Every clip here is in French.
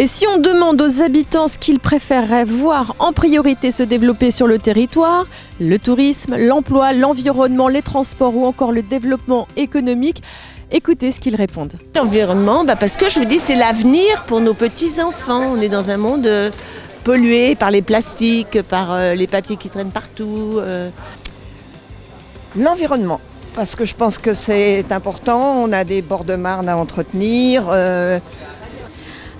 Et si on demande aux habitants ce qu'ils préféreraient voir en priorité se développer sur le territoire, le tourisme, l'emploi, l'environnement, les transports ou encore le développement économique, écoutez ce qu'ils répondent. L'environnement, parce que je vous dis, c'est l'avenir pour nos petits-enfants. On est dans un monde pollué par les plastiques, par les papiers qui traînent partout. L'environnement, parce que je pense que c'est important. On a des bords de Marne à entretenir.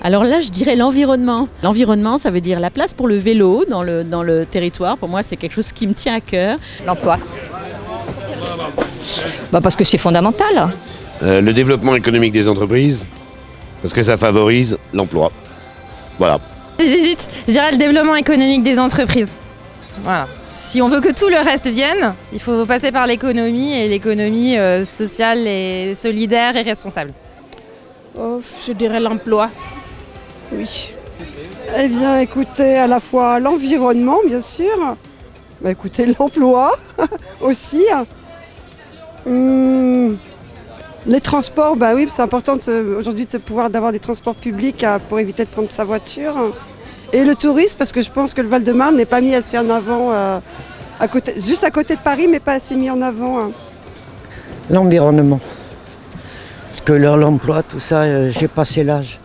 Alors là, je dirais l'environnement. L'environnement, ça veut dire la place pour le vélo dans le territoire. Pour moi, c'est quelque chose qui me tient à cœur. L'emploi. Parce que c'est fondamental. Le développement économique des entreprises, parce que ça favorise l'emploi. Voilà. J'hésite, je dirais le développement économique des entreprises. Voilà. Si on veut que tout le reste vienne, il faut passer par l'économie et l'économie sociale et solidaire et responsable. Je dirais l'emploi. Oui. Eh bien, écoutez, à la fois l'environnement, bien sûr. Écoutez, l'emploi aussi. Les transports, oui, c'est important aujourd'hui de pouvoir d'avoir des transports publics pour éviter de prendre sa voiture. Et le tourisme, parce que je pense que le Val-de-Marne n'est pas mis assez en avant, juste à côté de Paris, mais pas assez mis en avant. L'environnement. Parce que l'emploi, tout ça, j'ai passé l'âge.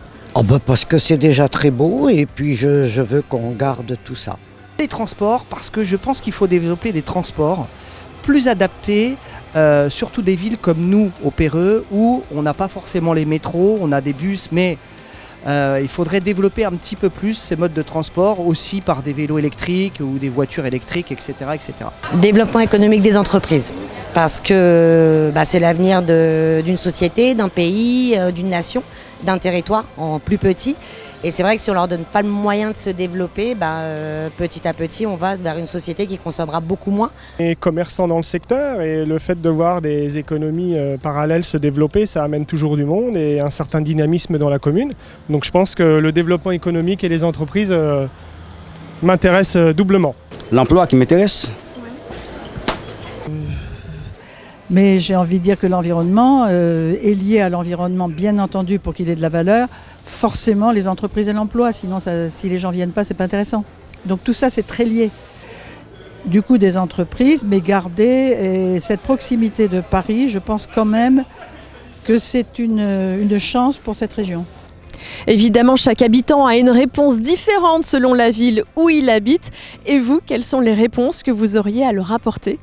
Parce que c'est déjà très beau et puis je veux qu'on garde tout ça. Les transports, parce que je pense qu'il faut développer des transports plus adaptés, surtout des villes comme nous, au Perreux, où on n'a pas forcément les métros, on a des bus, mais il faudrait développer un petit peu plus ces modes de transport, aussi par des vélos électriques ou des voitures électriques, etc. etc. Développement économique des entreprises, parce que c'est l'avenir d'une société, d'un pays, d'une nation, d'un territoire en plus petit. Et c'est vrai que si on leur donne pas le moyen de se développer, petit à petit, on va vers une société qui consommera beaucoup moins. Les commerçants dans le secteur et le fait de voir des économies parallèles se développer, ça amène toujours du monde et un certain dynamisme dans la commune. Donc je pense que le développement économique et les entreprises m'intéressent doublement. L'emploi qui m'intéresse. Mais j'ai envie de dire que l'environnement est lié à l'environnement, bien entendu, pour qu'il ait de la valeur. Forcément, les entreprises et l'emploi, sinon si les gens ne viennent pas, c'est pas intéressant. Donc tout ça, c'est très lié. Du coup, des entreprises, mais garder cette proximité de Paris, je pense quand même que c'est une chance pour cette région. Évidemment, chaque habitant a une réponse différente selon la ville où il habite. Et vous, quelles sont les réponses que vous auriez à leur apporter ?